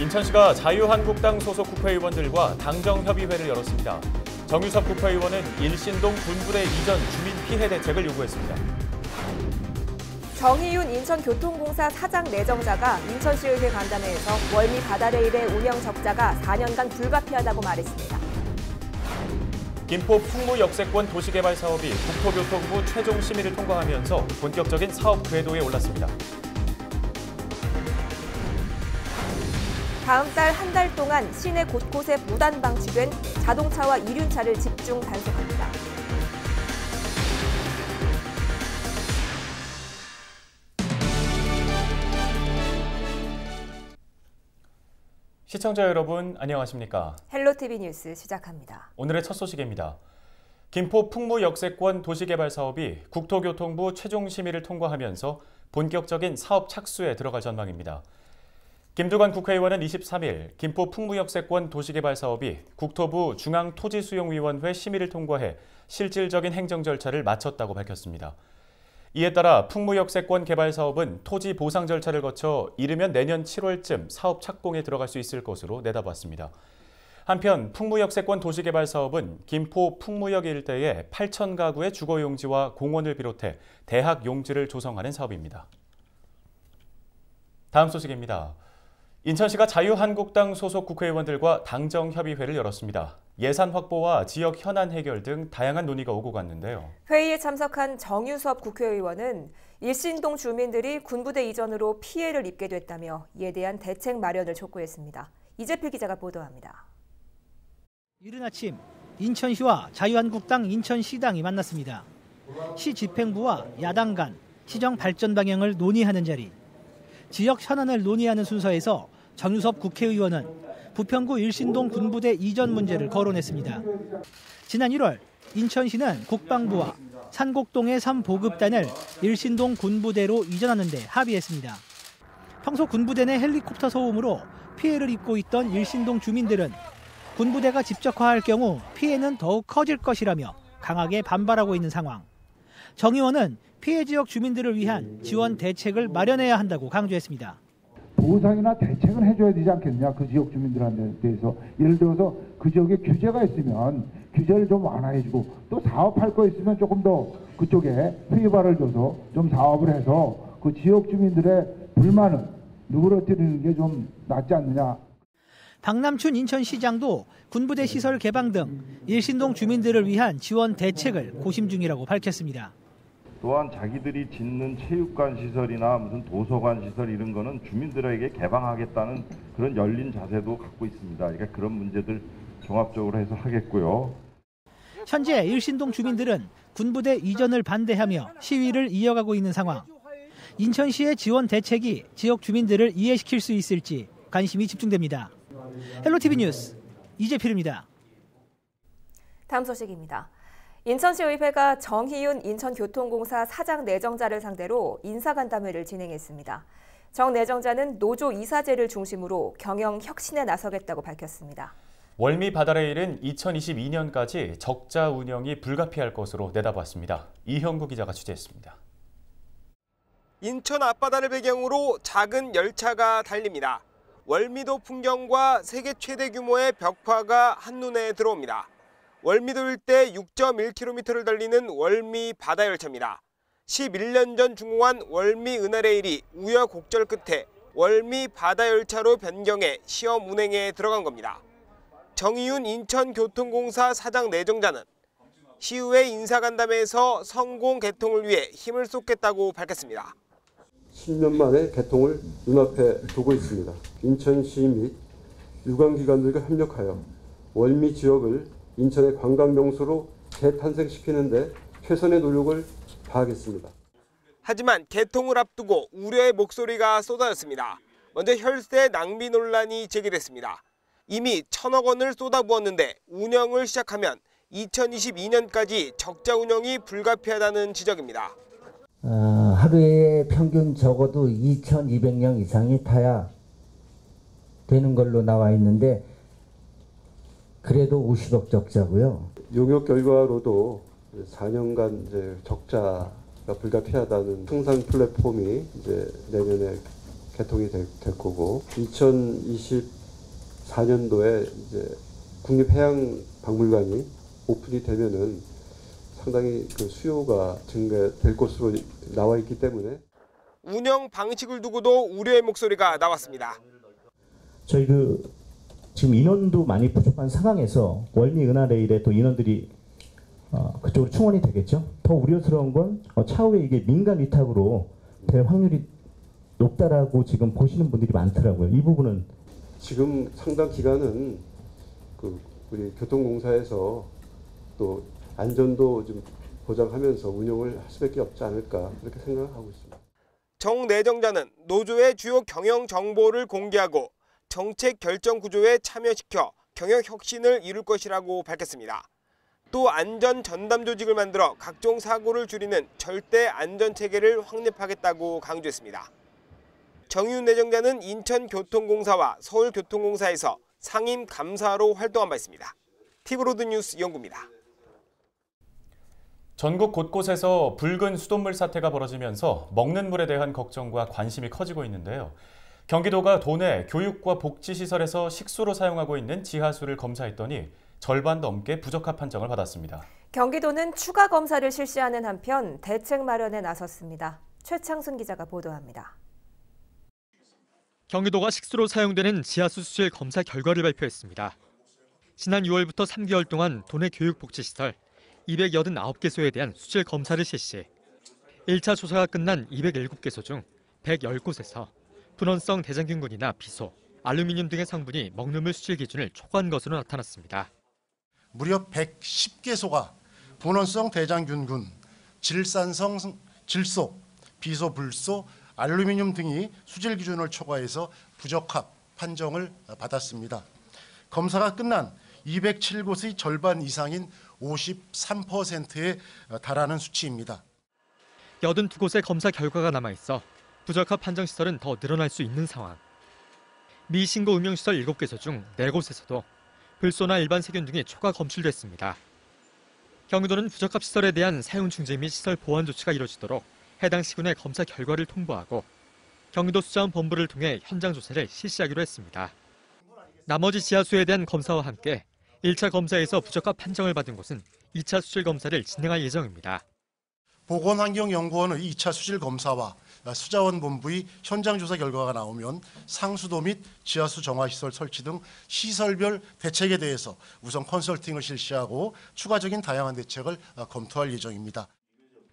인천시가 자유한국당 소속 국회의원들과 당정협의회를 열었습니다. 정유섭 국회의원은 일신동 군부대 이전 주민 피해 대책을 요구했습니다. 정의윤 인천교통공사 사장 내정자가 인천시의회 간담회에서 월미 바다레일의 운영 적자가 4년간 불가피하다고 말했습니다. 김포 풍무역세권 도시개발 사업이 국토교통부 최종 심의를 통과하면서 본격적인 사업 궤도에 올랐습니다. 다음 달 한 달 동안 시내 곳곳에 무단 방치된 자동차와 이륜차를 집중 단속합니다. 시청자 여러분, 안녕하십니까? 헬로티비 뉴스 시작합니다. 오늘의 첫 소식입니다. 김포 풍무역세권 도시개발 사업이 국토교통부 최종 심의를 통과하면서 본격적인 사업 착수에 들어갈 전망입니다. 김두관 국회의원은 23일 김포 풍무역세권 도시개발 사업이 국토부 중앙토지수용위원회 심의를 통과해 실질적인 행정 절차를 마쳤다고 밝혔습니다. 이에 따라 풍무역세권 개발 사업은 토지 보상 절차를 거쳐 이르면 내년 7월쯤 사업 착공에 들어갈 수 있을 것으로 내다봤습니다. 한편 풍무역세권 도시개발 사업은 김포 풍무역 일대에 8,000가구의 주거용지와 공원을 비롯해 대학 용지를 조성하는 사업입니다. 다음 소식입니다. 인천시가 자유한국당 소속 국회의원들과 당정협의회를 열었습니다. 예산 확보와 지역 현안 해결 등 다양한 논의가 오고 갔는데요. 회의에 참석한 정유섭 국회의원은 일신동 주민들이 군부대 이전으로 피해를 입게 됐다며 이에 대한 대책 마련을 촉구했습니다. 이재필 기자가 보도합니다. 이른 아침 인천시와 자유한국당 인천시당이 만났습니다. 시 집행부와 야당 간 시정 발전 방향을 논의하는 자리. 지역 현안을 논의하는 순서에서 정유섭 국회의원은 부평구 일신동 군부대 이전 문제를 거론했습니다. 지난 1월 인천시는 국방부와 산곡동의 3보급단을 일신동 군부대로 이전하는 데 합의했습니다. 평소 군부대 내 헬리콥터 소음으로 피해를 입고 있던 일신동 주민들은 군부대가 집적화할 경우 피해는 더욱 커질 것이라며 강하게 반발하고 있는 상황. 정 의원은 피해 지역 주민들을 위한 지원 대책을 마련해야 한다고 강조했습니다. 보상이나 대책을 해줘야 되지 않겠느냐, 그 지역 주민들한테 대해서. 예를 들어서 그 지역에 규제가 있으면 규제를 좀 완화해주고, 또 사업할 거 있으면 조금 더 그쪽에 회유발을 줘서 좀 사업을 해서 그 지역 주민들의 불만을 누그러뜨리는 게 좀 낫지 않느냐. 박남춘 인천시장도 군부대 시설 개방 등 일신동 주민들을 위한 지원 대책을 고심 중이라고 밝혔습니다. 또한 자기들이 짓는 체육관 시설이나 무슨 도서관 시설 이런 거는 주민들에게 개방하겠다는 그런 열린 자세도 갖고 있습니다. 그러니까 그런 문제들 종합적으로 해서 하겠고요. 현재 일신동 주민들은 군부대 이전을 반대하며 시위를 이어가고 있는 상황. 인천시의 지원 대책이 지역 주민들을 이해시킬 수 있을지 관심이 집중됩니다. 헬로티비 뉴스 이재필입니다. 다음 소식입니다. 인천시의회가 정희윤 인천교통공사 사장 내정자를 상대로 인사간담회를 진행했습니다. 정 내정자는 노조 이사제를 중심으로 경영 혁신에 나서겠다고 밝혔습니다. 월미 바다레일은 2022년까지 적자 운영이 불가피할 것으로 내다봤습니다. 이형구 기자가 취재했습니다. 인천 앞바다를 배경으로 작은 열차가 달립니다. 월미도 풍경과 세계 최대 규모의 벽화가 한눈에 들어옵니다. 월미도 일대 6.1km를 달리는 월미 바다열차입니다. 11년 전 준공한 월미 은하레일이 우여곡절 끝에 월미 바다열차로 변경해 시험 운행에 들어간 겁니다. 정의윤 인천교통공사 사장 내정자는 시의회 인사간담회에서 성공 개통을 위해 힘을 쏟겠다고 밝혔습니다. 10년 만에 개통을 눈앞에 두고 있습니다. 인천시 및 유관기관들과 협력하여 월미 지역을 인천의 관광 명소로 재탄생시키는 데 최선의 노력을 다하겠습니다. 하지만 개통을 앞두고 우려의 목소리가 쏟아졌습니다. 먼저 혈세 낭비 논란이 제기됐습니다. 이미 1,000억 원을 쏟아부었는데 운영을 시작하면 2022년까지 적자 운영이 불가피하다는 지적입니다. 하루에 평균 적어도 2,200명 이상이 타야 되는 걸로 나와 있는데 그래도 50억 적자고요. 용역 결과로도 4년간 이제 적자가 불가피하다는 상상 플랫폼이 이제 내년에 개통이 될 거고 2024년도에 이제 국립해양박물관이 오픈이 되면은 상당히 그 수요가 증가될 것으로 나와 있기 때문에 운영 방식을 두고도 우려의 목소리가 나왔습니다. 저희 지금 인원도 많이 부족한 상황에서 월미 은하레일에 또 인원들이 그쪽으로 충원이 되겠죠. 더 우려스러운 건 차후에 이게 민간 위탁으로 될 확률이 높다라고 지금 보시는 분들이 많더라고요. 이 부분은 지금 상당 기간은 우리 교통공사에서 또 안전도 좀 보장하면서 운영을 할 수밖에 없지 않을까 그렇게 생각하고 있습니다. 정 내정자는 노조의 주요 경영 정보를 공개하고 정책 결정 구조에 참여시켜 경영 혁신을 이룰 것이라고 밝혔습니다. 또 안전 전담 조직을 만들어 각종 사고를 줄이는 절대 안전 체계를 확립하겠다고 강조했습니다. 정윤 내정자는 인천교통공사와 서울교통공사에서 상임 감사로 활동한 바 있습니다. TV로드 뉴스 영구입니다. 전국 곳곳에서 붉은 수돗물 사태가 벌어지면서 먹는 물에 대한 걱정과 관심이 커지고 있는데요. 경기도가 도내 교육과 복지시설에서 식수로 사용하고 있는 지하수를 검사했더니 절반 넘게 부적합 판정을 받았습니다. 경기도는 추가 검사를 실시하는 한편 대책 마련에 나섰습니다. 최창순 기자가 보도합니다. 경기도가 식수로 사용되는 지하수 수질 검사 결과를 발표했습니다. 지난 6월부터 3개월 동안 도내 교육복지시설 289개소에 대한 수질 검사를 실시. 1차 조사가 끝난 207개소 중 110곳에서 분원성 대장균군이나 비소, 알루미늄 등의 성분이 먹는 물 수질 기준을 초과한 것으로 나타났습니다. 무려 110개소가 분원성 대장균군, 질산성 질소, 비소, 불소, 알루미늄 등이 수질 기준을 초과해서 부적합 판정을 받았습니다. 검사가 끝난 207곳의 절반 이상인 53%에 달하는 수치입니다. 82곳의 검사 결과가 남아있어 부적합 판정 시설은 더 늘어날 수 있는 상황. 미신고 음용시설 7개소 중 4곳에서도 불소나 일반 세균 등이 초과 검출됐습니다. 경기도는 부적합 시설에 대한 사용 중지 및 시설 보완 조치가 이루어지도록 해당 시군의 검사 결과를 통보하고 경기도 수자원본부를 통해 현장 조사를 실시하기로 했습니다. 나머지 지하수에 대한 검사와 함께 1차 검사에서 부적합 판정을 받은 곳은 2차 수질 검사를 진행할 예정입니다. 보건환경연구원의 2차 수질 검사와 수자원본부의 현장 조사 결과가 나오면 상수도 및 지하수 정화시설 설치 등 시설별 대책에 대해서 우선 컨설팅을 실시하고 추가적인 다양한 대책을 검토할 예정입니다.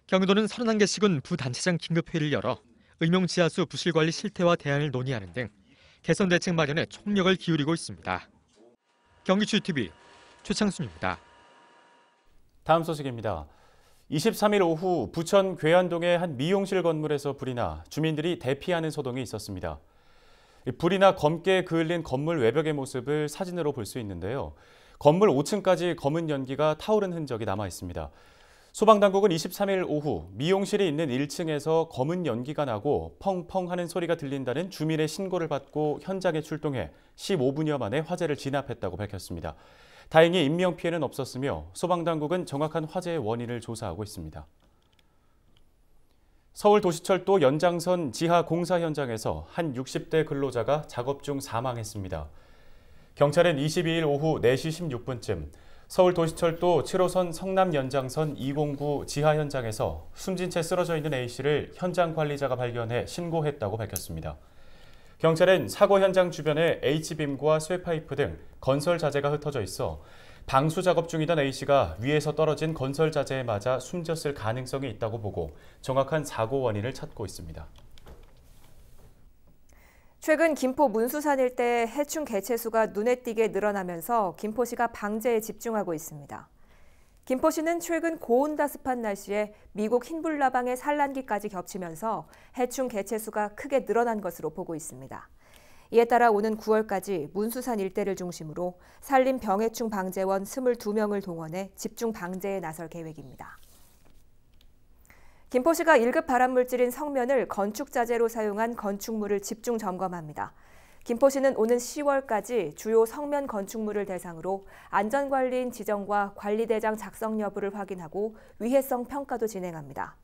경기도는 31개 시군 부단체장 긴급회의를 열어 의용 지하수 부실 관리 실태와 대안을 논의하는 등 개선 대책 마련에 총력을 기울이고 있습니다. 경기추TV 최창순입니다. 다음 소식입니다. 23일 오후 부천 괴안동의 한 미용실 건물에서 불이 나 주민들이 대피하는 소동이 있었습니다. 불이 나 검게 그을린 건물 외벽의 모습을 사진으로 볼 수 있는데요. 건물 5층까지 검은 연기가 타오른 흔적이 남아 있습니다. 소방당국은 23일 오후 미용실이 있는 1층에서 검은 연기가 나고 펑펑 하는 소리가 들린다는 주민의 신고를 받고 현장에 출동해 15분여 만에 화재를 진압했다고 밝혔습니다. 다행히 인명피해는 없었으며 소방당국은 정확한 화재의 원인을 조사하고 있습니다. 서울도시철도 연장선 지하 공사 현장에서 한 60대 근로자가 작업 중 사망했습니다. 경찰은 22일 오후 4시 16분쯤 서울도시철도 7호선 성남연장선 209 지하 현장에서 숨진 채 쓰러져 있는 A씨를 현장 관리자가 발견해 신고했다고 밝혔습니다. 경찰은 사고 현장 주변에 H빔과 쇠파이프 등 건설 자재가 흩어져 있어 방수 작업 중이던 A씨가 위에서 떨어진 건설 자재에 맞아 숨졌을 가능성이 있다고 보고 정확한 사고 원인을 찾고 있습니다. 최근 김포 문수산 일대 해충 개체수가 눈에 띄게 늘어나면서 김포시가 방제에 집중하고 있습니다. 김포시는 최근 고온다습한 날씨에 미국 흰불나방의 산란기까지 겹치면서 해충 개체수가 크게 늘어난 것으로 보고 있습니다. 이에 따라 오는 9월까지 문수산 일대를 중심으로 산림 병해충 방제원 22명을 동원해 집중 방제에 나설 계획입니다. 김포시가 1급 발암물질인 성면을 건축자재로 사용한 건축물을 집중 점검합니다. 김포시는 오는 10월까지 주요 성면 건축물을 대상으로 안전관리인 지정과 관리대장 작성 여부를 확인하고 위해성 평가도 진행합니다.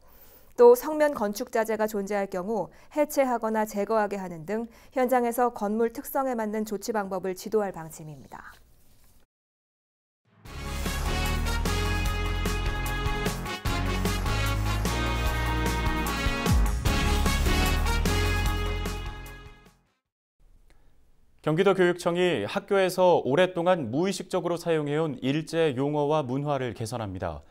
또 성면 건축 자재가 존재할 경우 해체하거나 제거하게 하는 등 현장에서 건물 특성에 맞는 조치 방법을 지도할 방침입니다. 경기도교육청이 학교에서 오랫동안 무의식적으로 사용해온 일제 용어와 문화를 개선합니다.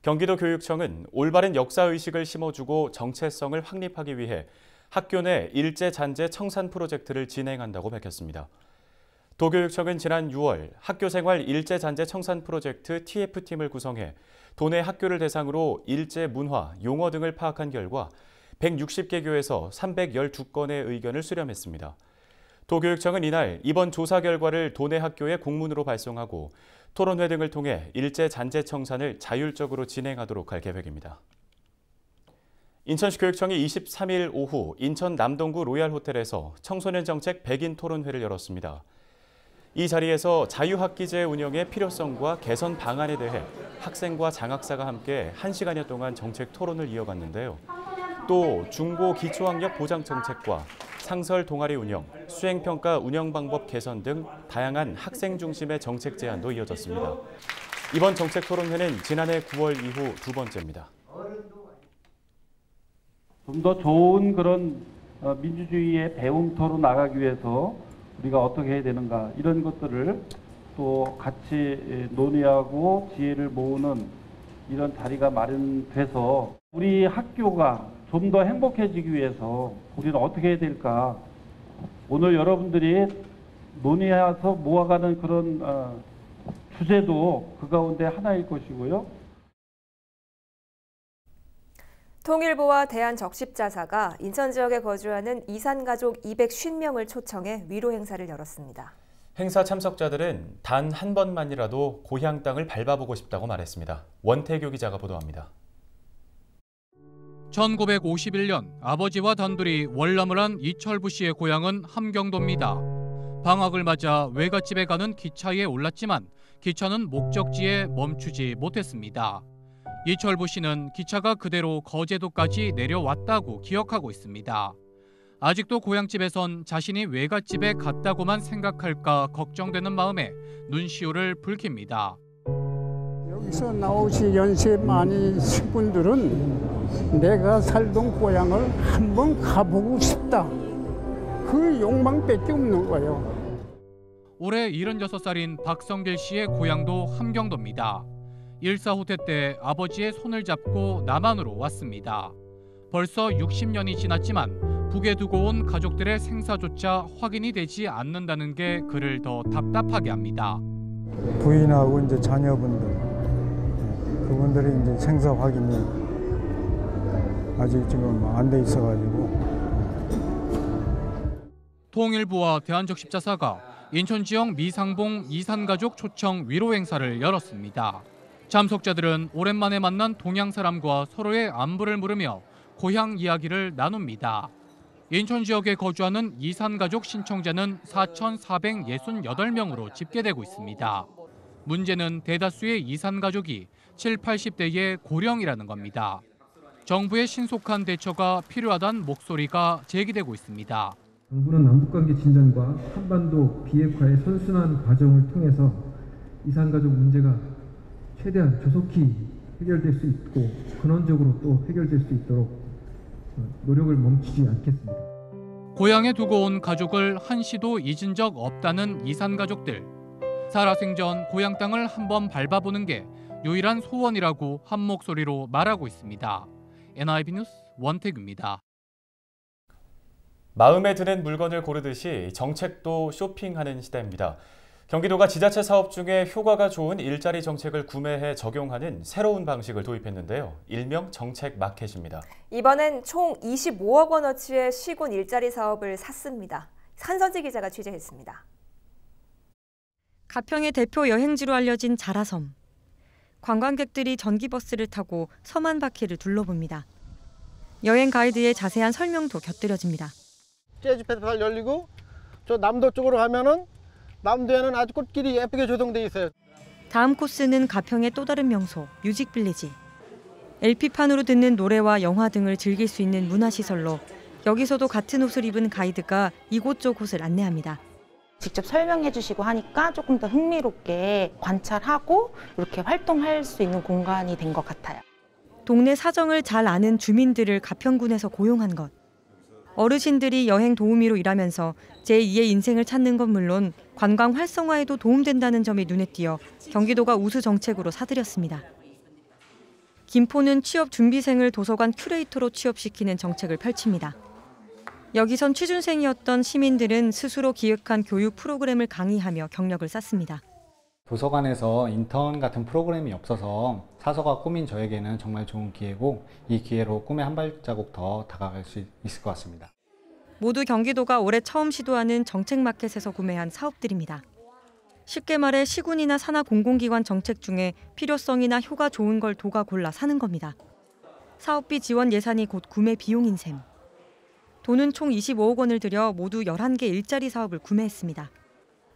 경기도교육청은 올바른 역사의식을 심어주고 정체성을 확립하기 위해 학교 내 일제잔재 청산 프로젝트를 진행한다고 밝혔습니다. 도교육청은 지난 6월 학교생활 일제잔재 청산 프로젝트 TF팀을 구성해 도내 학교를 대상으로 일제 문화, 용어 등을 파악한 결과 160개 교에서 312건의 의견을 수렴했습니다. 도교육청은 이날 이번 조사 결과를 도내 학교에 공문으로 발송하고 토론회 등을 통해 일제잔재 청산을 자율적으로 진행하도록 할 계획입니다. 인천시 교육청이 23일 오후 인천 남동구 로얄호텔에서 청소년 정책 100인 토론회를 열었습니다. 이 자리에서 자유학기제 운영의 필요성과 개선 방안에 대해 학생과 장학사가 함께 1시간여 동안 정책 토론을 이어갔는데요. 또 중고 기초학력 보장 정책과 상설 동아리 운영, 수행평가 운영 방법 개선 등 다양한 학생 중심의 정책 제안도 이어졌습니다. 이번 정책 토론회는 지난해 9월 이후 두 번째입니다. 좀 더 좋은 그런 민주주의의 배움터로 나가기 위해서 우리가 어떻게 해야 되는가 이런 것들을 또 같이 논의하고 지혜를 모으는 이런 자리가 마련돼서 우리 학교가 좀 더 행복해지기 위해서 우리는 어떻게 해야 될까? 오늘 여러분들이 논의해서 모아가는 그런 주제도 그 가운데 하나일 것이고요. 통일부와 대한적십자사가 인천 지역에 거주하는 이산가족 250명을 초청해 위로 행사를 열었습니다. 행사 참석자들은 단 한 번만이라도 고향 땅을 밟아보고 싶다고 말했습니다. 원태규 기자가 보도합니다. 1951년 아버지와 단둘이 월남을 한 이철부 씨의 고향은 함경도입니다. 방학을 맞아 외갓집에 가는 기차에 올랐지만 기차는 목적지에 멈추지 못했습니다. 이철부 씨는 기차가 그대로 거제도까지 내려왔다고 기억하고 있습니다. 아직도 고향집에선 자신이 외갓집에 갔다고만 생각할까 걱정되는 마음에 눈시울을 붉힙니다. 여기서 나오신 연세 많으신 분들은 내가 살던 고향을 한번 가보고 싶다. 그 욕망밖에 없는 거예요. 올해 76살인 박성길 씨의 고향도 함경도입니다. 일사후퇴 때 아버지의 손을 잡고 남한으로 왔습니다. 벌써 60년이 지났지만 북에 두고 온 가족들의 생사조차 확인이 되지 않는다는 게 그를 더 답답하게 합니다. 부인하고 이제 자녀분들 그분들이 이제 생사 확인이 아직 지금 안 돼 있어가지고. 통일부와 대한적십자사가 인천 지역 미상봉 이산가족 초청 위로 행사를 열었습니다. 참석자들은 오랜만에 만난 동양 사람과 서로의 안부를 물으며 고향 이야기를 나눕니다. 인천 지역에 거주하는 이산가족 신청자는 4,468명으로 집계되고 있습니다. 문제는 대다수의 이산가족이 7, 80대의 고령이라는 겁니다. 정부의 신속한 대처가 필요하다는 목소리가 제기되고 있습니다. 정부는 남북관계 진전과 한반도 비핵화의 선순환 과정을 통해서 이산가족 문제가 최대한 조속히 해결될 수 있고 근원적으로 또 해결될 수 있도록 노력을 멈추지 않겠습니다. 고향에 두고 온 가족을 한시도 잊은 적 없다는 이산가족들. 살아생전 고향 땅을 한번 밟아보는 게 유일한 소원이라고 한 목소리로 말하고 있습니다. NIB 뉴스 원태규입니다. 마음에 드는 물건을 고르듯이 정책도 쇼핑하는 시대입니다. 경기도가 지자체 사업 중에 효과가 좋은 일자리 정책을 구매해 적용하는 새로운 방식을 도입했는데요. 일명 정책 마켓입니다. 이번엔 총 25억 원어치의 시군 일자리 사업을 샀습니다. 한선지 기자가 취재했습니다. 가평의 대표 여행지로 알려진 자라섬. 관광객들이 전기버스를 타고 섬 한 바퀴를 둘러봅니다. 여행 가이드의 자세한 설명도 곁들여집니다. 재즈 페스티벌 열리고 저 남도 쪽으로 가면은 남도에는 아주 꽃길이 예쁘게 조성돼 있어요. 다음 코스는 가평의 또 다른 명소 뮤직빌리지. LP판으로 듣는 노래와 영화 등을 즐길 수 있는 문화시설로 여기서도 같은 옷을 입은 가이드가 이곳저곳을 안내합니다. 직접 설명해 주시고 하니까 조금 더 흥미롭게 관찰하고 이렇게 활동할 수 있는 공간이 된 것 같아요. 동네 사정을 잘 아는 주민들을 가평군에서 고용한 것. 어르신들이 여행 도우미로 일하면서 제2의 인생을 찾는 건 물론 관광 활성화에도 도움된다는 점이 눈에 띄어 경기도가 우수 정책으로 사들였습니다. 김포는 취업 준비생을 도서관 큐레이터로 취업시키는 정책을 펼칩니다. 여기선 취준생이었던 시민들은 스스로 기획한 교육 프로그램을 강의하며 경력을 쌓습니다. 도서관에서 인턴 같은 프로그램이 없어서 사서가 꿈인 저에게는 정말 좋은 기회고 이 기회로 꿈에 한 발자국 더 다가갈 수 있을 것 같습니다. 모두 경기도가 올해 처음 시도하는 정책마켓에서 구매한 사업들입니다. 쉽게 말해 시군이나 산하 공공기관 정책 중에 필요성이나 효과 좋은 걸 도가 골라 사는 겁니다. 사업비 지원 예산이 곧 구매 비용인 셈. 도는 총 25억 원을 들여 모두 11개 일자리 사업을 구매했습니다.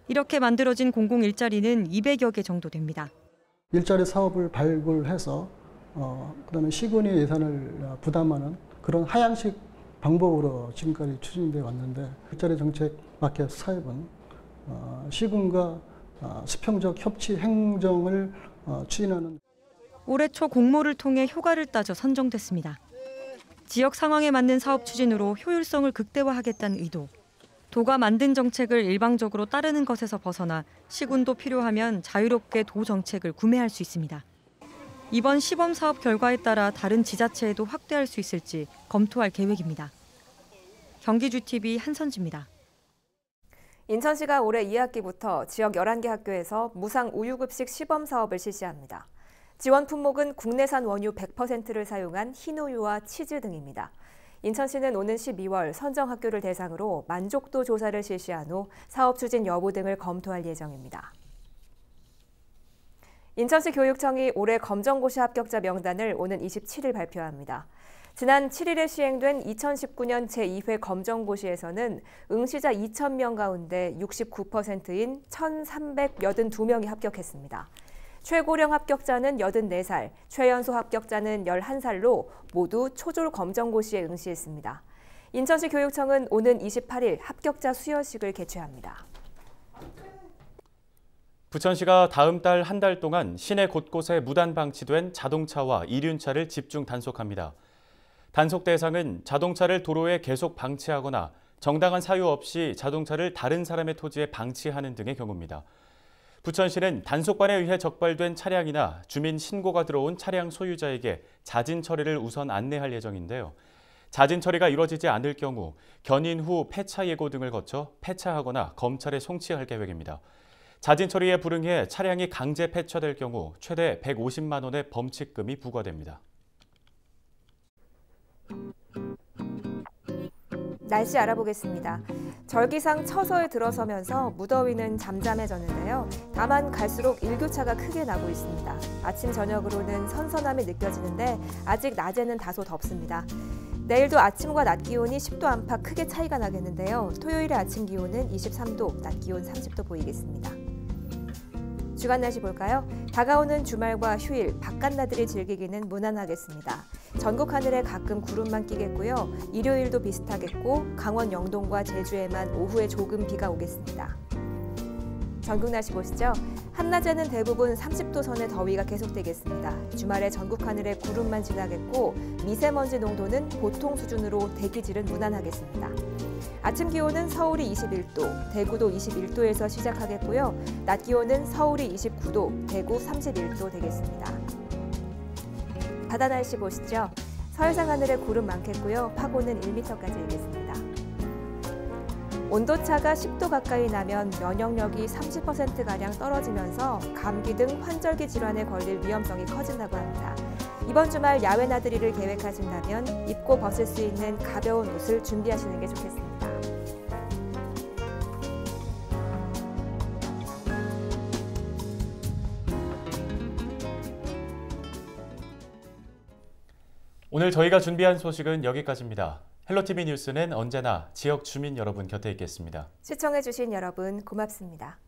이렇게 만들어진 공공 일자리는 200여 개 정도 됩니다. 일자리 사업을 발굴해서 그다음에 시군이 예산을 부담하는 그런 하향식 방법으로 지금까지 추진되어 왔는데 일자리 정책 마켓 사업은 시군과 수평적 협치 행정을 추진하는 올해 초 공모를 통해 효과를 따져 선정됐습니다. 지역 상황에 맞는 사업 추진으로 효율성을 극대화하겠다는 의도. 도가 만든 정책을 일방적으로 따르는 것에서 벗어나 시군도 필요하면 자유롭게 도 정책을 구매할 수 있습니다. 이번 시범 사업 결과에 따라 다른 지자체에도 확대할 수 있을지 검토할 계획입니다. 경기주TV 한선지입니다. 인천시가 올해 2학기부터 지역 11개 학교에서 무상 우유급식 시범 사업을 실시합니다. 지원 품목은 국내산 원유 100%를 사용한 흰우유와 치즈 등입니다. 인천시는 오는 12월 선정 학교를 대상으로 만족도 조사를 실시한 후 사업 추진 여부 등을 검토할 예정입니다. 인천시 교육청이 올해 검정고시 합격자 명단을 오는 27일 발표합니다. 지난 7일에 시행된 2019년 제2회 검정고시에서는 응시자 2,000명 가운데 69%인 1,382명이 합격했습니다. 최고령 합격자는 84살, 최연소 합격자는 11살로 모두 초졸 검정고시에 응시했습니다. 인천시 교육청은 오는 28일 합격자 수여식을 개최합니다. 부천시가 다음 달 한 달 동안 시내 곳곳에 무단 방치된 자동차와 이륜차를 집중 단속합니다. 단속 대상은 자동차를 도로에 계속 방치하거나 정당한 사유 없이 자동차를 다른 사람의 토지에 방치하는 등의 경우입니다. 부천시는 단속반에 의해 적발된 차량이나 주민 신고가 들어온 차량 소유자에게 자진 처리를 우선 안내할 예정인데요. 자진 처리가 이루어지지 않을 경우 견인 후 폐차 예고 등을 거쳐 폐차하거나 검찰에 송치할 계획입니다. 자진 처리에 불응해 차량이 강제 폐차될 경우 최대 150만 원의 범칙금이 부과됩니다. 날씨 알아보겠습니다. 절기상 처서에 들어서면서 무더위는 잠잠해졌는데요. 다만 갈수록 일교차가 크게 나고 있습니다. 아침 저녁으로는 선선함이 느껴지는데 아직 낮에는 다소 덥습니다. 내일도 아침과 낮 기온이 10도 안팎 크게 차이가 나겠는데요. 토요일의 아침 기온은 23도, 낮 기온 30도 보이겠습니다. 주간 날씨 볼까요? 다가오는 주말과 휴일, 바깥나들이 즐기기는 무난하겠습니다. 전국 하늘에 가끔 구름만 끼겠고요. 일요일도 비슷하겠고 강원 영동과 제주에만 오후에 조금 비가 오겠습니다. 전국 날씨 보시죠. 한낮에는 대부분 30도 선의 더위가 계속되겠습니다. 주말에 전국 하늘에 구름만 지나겠고 미세먼지 농도는 보통 수준으로 대기질은 무난하겠습니다. 아침 기온은 서울이 21도, 대구도 21도에서 시작하겠고요. 낮 기온은 서울이 29도, 대구 31도 되겠습니다. 바다 날씨 보시죠. 서해상 하늘에 구름 많겠고요. 파고는 1m까지 일겠습니다. 온도차가 10도 가까이 나면 면역력이 30%가량 떨어지면서 감기 등 환절기 질환에 걸릴 위험성이 커진다고 합니다. 이번 주말 야외 나들이를 계획하신다면 입고 벗을 수 있는 가벼운 옷을 준비하시는 게 좋겠습니다. 오늘 저희가 준비한 소식은 여기까지입니다. 헬로티비 뉴스는 언제나 지역 주민 여러분 곁에 있겠습니다. 시청해주신 여러분 고맙습니다.